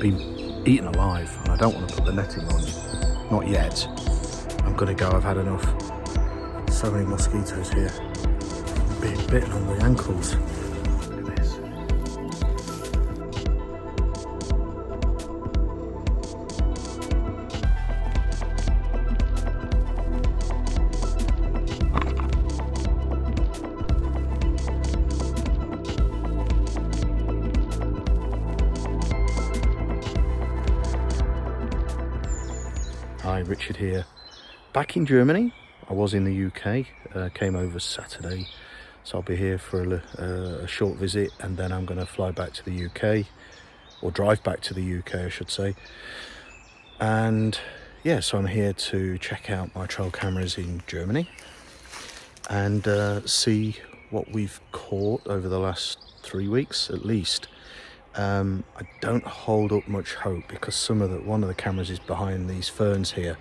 been eaten alive, and I don't want to put the netting on. Not yet. I'm gonna go, I've had enough. So many mosquitoes here. I'm being bitten on the ankles. Look at this. Hi, Richard here. Back in Germany. I was in the UK, came over Saturday, so I'll be here for a short visit, and then I'm going to fly back to the UK, or drive back to the UK I should say. And yeah, so I'm here to check out my trail cameras in Germany and see what we've caught over the last 3 weeks at least. I don't hold up much hope because one of the cameras is behind these ferns here,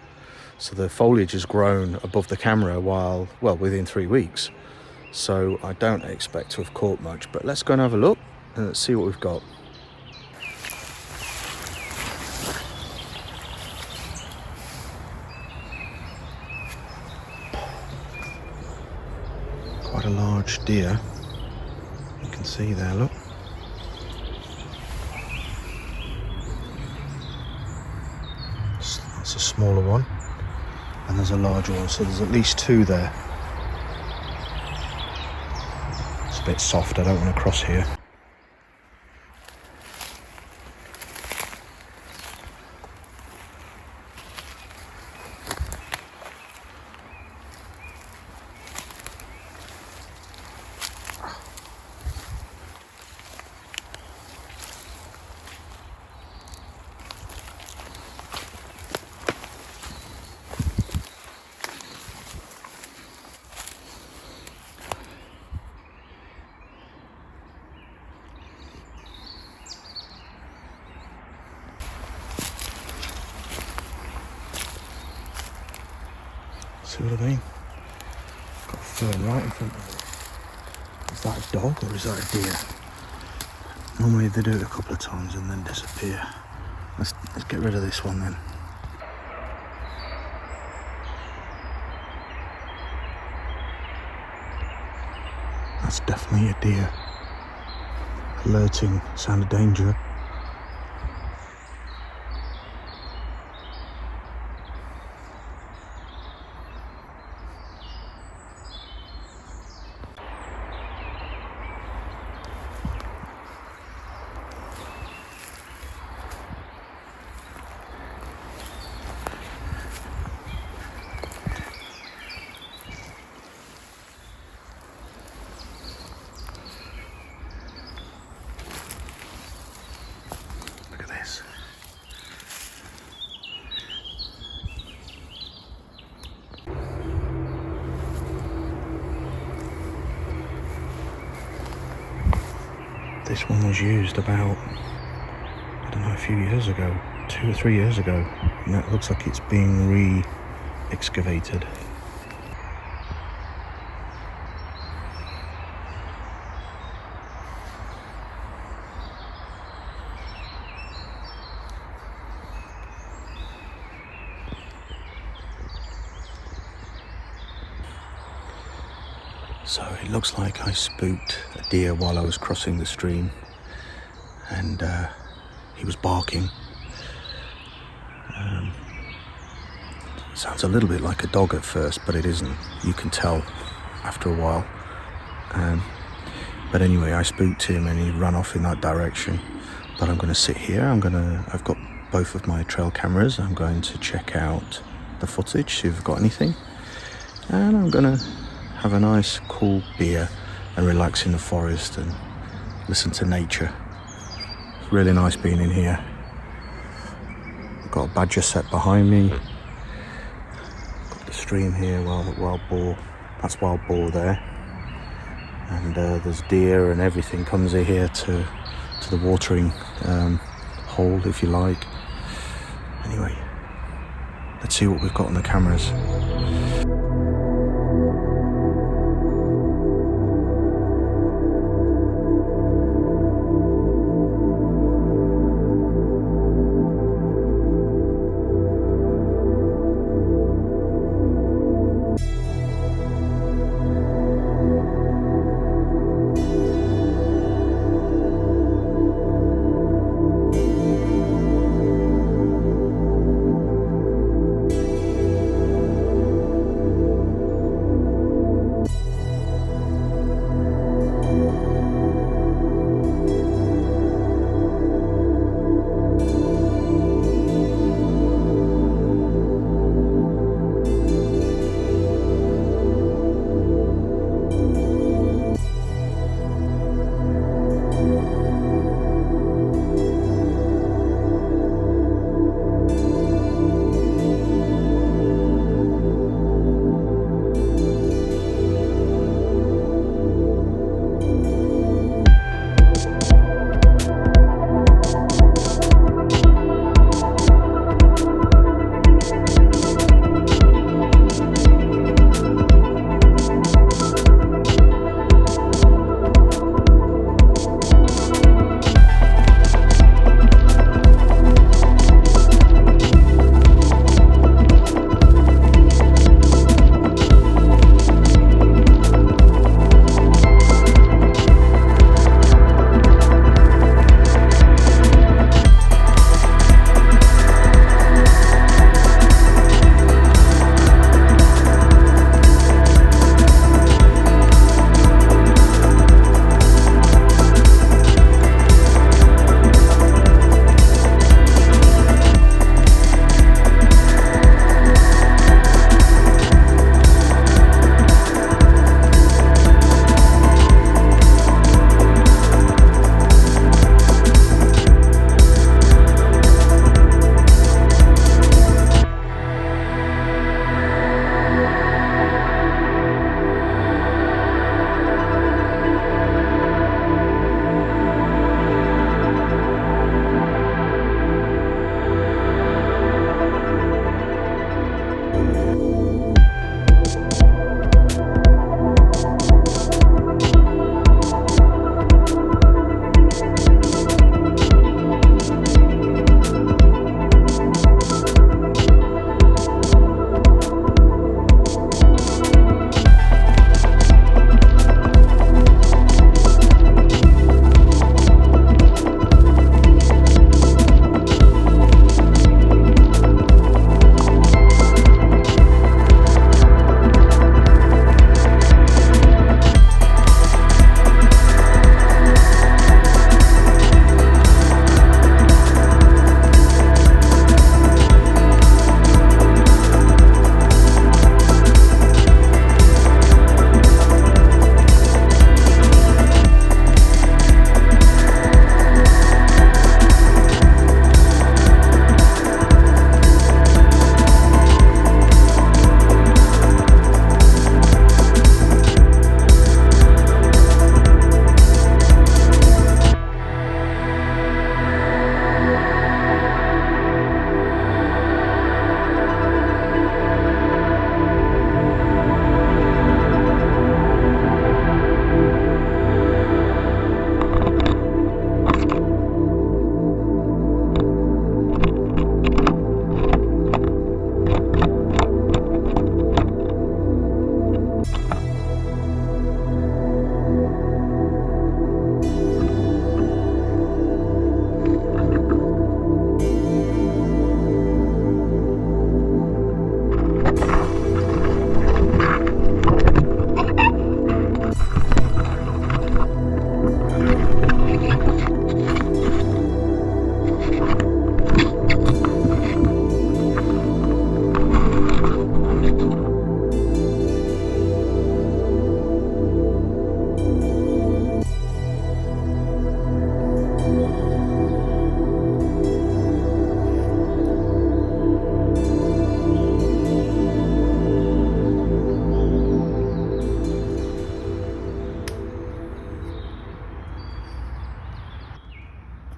so the foliage has grown above the camera within 3 weeks, so I don't expect to have caught much. But let's go and have a look and let's see what we've got. Quite a large deer, you can see there, look. That's a smaller one, and there's a larger one, so there's at least 2 there. It's a bit soft, I don't want to cross here. See what I mean? Got a fern right in front of it. Is that a dog or is that a deer? Normally they do it a couple of times and then disappear. Let's get rid of this one then. That's definitely a deer. Alerting sound of danger. This one was used about, I don't know, a few years ago, 2 or 3 years ago, and that looks like it's being re-excavated. So it looks like I spooked a deer while I was crossing the stream, and he was barking. Sounds a little bit like a dog at first, but it isn't. You can tell after a while. But anyway, I spooked him and he ran off in that direction. But I'm going to sit here. I've got both of my trail cameras. I'm going to check out the footage, see if I've got anything, and I'm going to have a nice cool beer and relax in the forest and listen to nature. It's really nice being in here. I've got a badger set behind me. Got the stream here, wild boar. That's wild boar there. And there's deer and everything comes in here to the watering hole, if you like. Anyway, let's see what we've got on the cameras.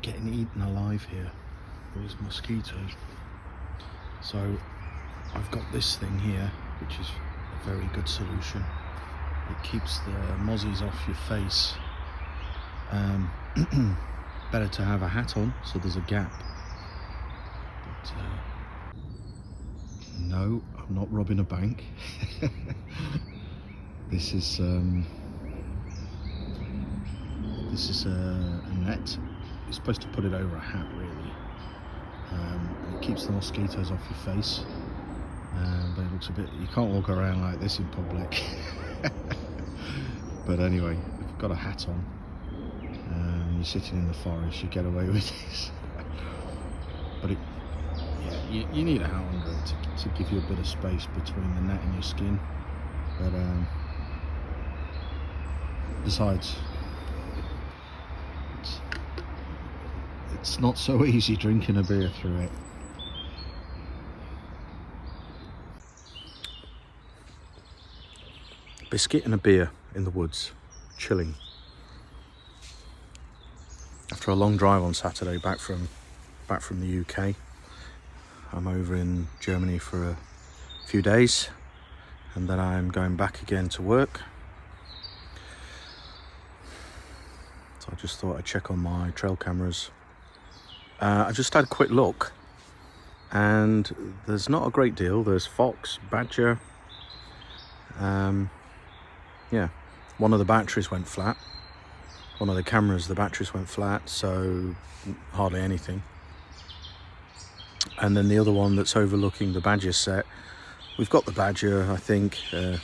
Getting eaten alive here. These mosquitoes. So I've got this thing here, which is a very good solution. It keeps the mozzies off your face. Better to have a hat on so there's a gap. But no, I'm not robbing a bank. This is a net. You're supposed to put it over a hat, really. It keeps the mosquitoes off your face, but it looks a bit, you can't walk around like this in public. But anyway, if you've got a hat on and you're sitting in the forest, you get away with this. But you need a hat under it to give you a bit of space between the net and your skin. But besides, it's not so easy drinking a beer through it. Biscuit and a beer in the woods, chilling. After a long drive on Saturday back from the UK, I'm over in Germany for a few days, and then I'm going back again to work. So I just thought I'd check on my trail cameras. I just had a quick look, and there's not a great deal. There's fox, badger. Yeah, one of the batteries went flat. One of the cameras, the batteries went flat, so hardly anything. And then the other one that's overlooking the badger set, we've got the badger, I think. The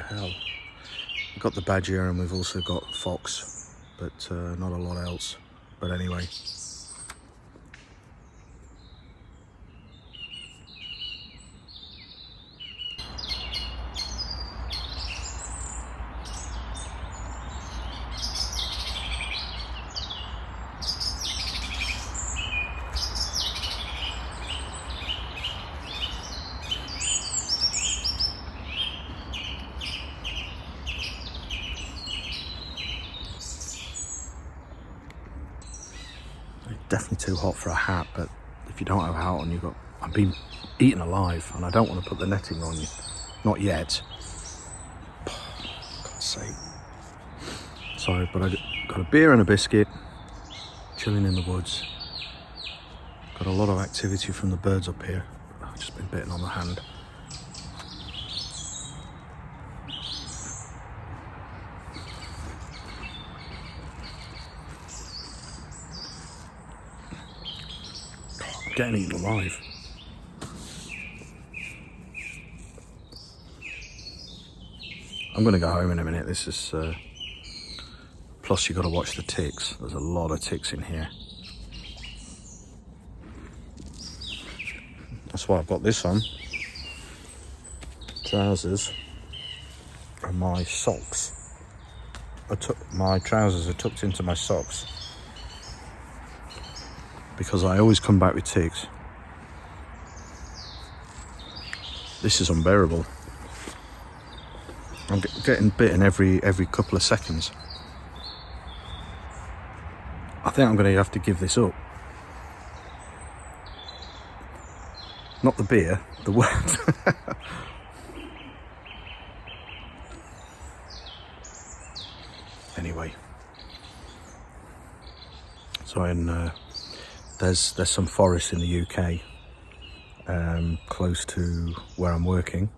hell? We've got the badger and we've also got fox, but not a lot else. But anyway. Definitely too hot for a hat, but if you don't have a hat on, I've been eaten alive, and I don't want to put the netting on you. Not yet. God's sake. Sorry, but I got a beer and a biscuit, chilling in the woods. Got a lot of activity from the birds up here. I've just been bitten on the hand. Getting eaten alive. I'm going to go home in a minute. This is plus you've got to watch the ticks. There's a lot of ticks in here. That's why I've got this on. Trousers and my socks. My trousers are tucked into my socks, because I always come back with ticks. This is unbearable. I'm getting bitten every couple of seconds. I think I'm going to have to give this up. Not the beer, the word. Anyway. So there's some forest in the UK close to where I'm working,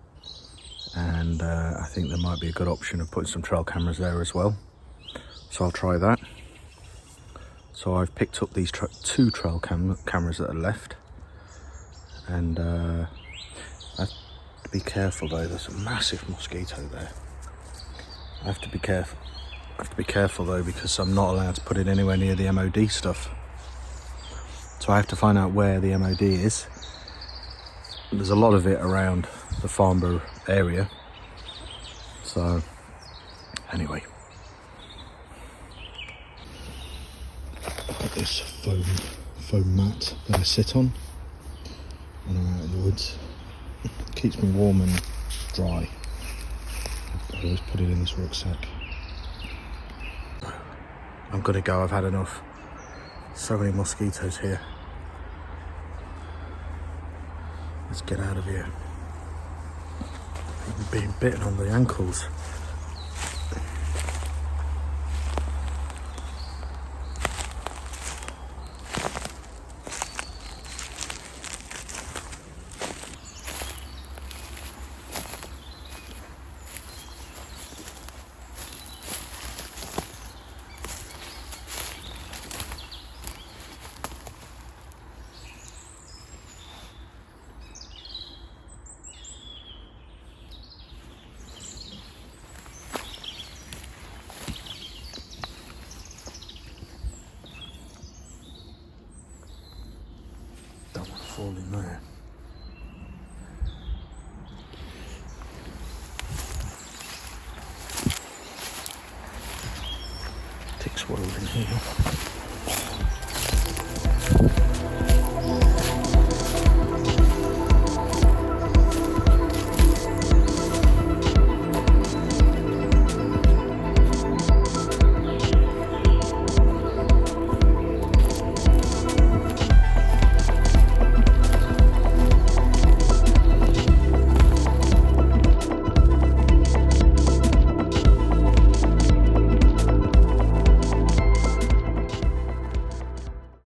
and I think there might be a good option of putting some trail cameras there as well, so I'll try that. So I've picked up these two trail cameras that are left, and I have to be careful though. There's a massive mosquito there. I have to be careful though, because I'm not allowed to put it anywhere near the MOD stuff. So I have to find out where the MOD is. There's a lot of it around the Farnborough area. So anyway, I've got this foam mat that I sit on when I'm out in the woods. It keeps me warm and dry. I always put it in this rucksack. I'm gonna go, I've had enough. So many mosquitoes here. Let's get out of here. I'm being bitten on the ankles. Don't want to fall in there. Tick swirled in here.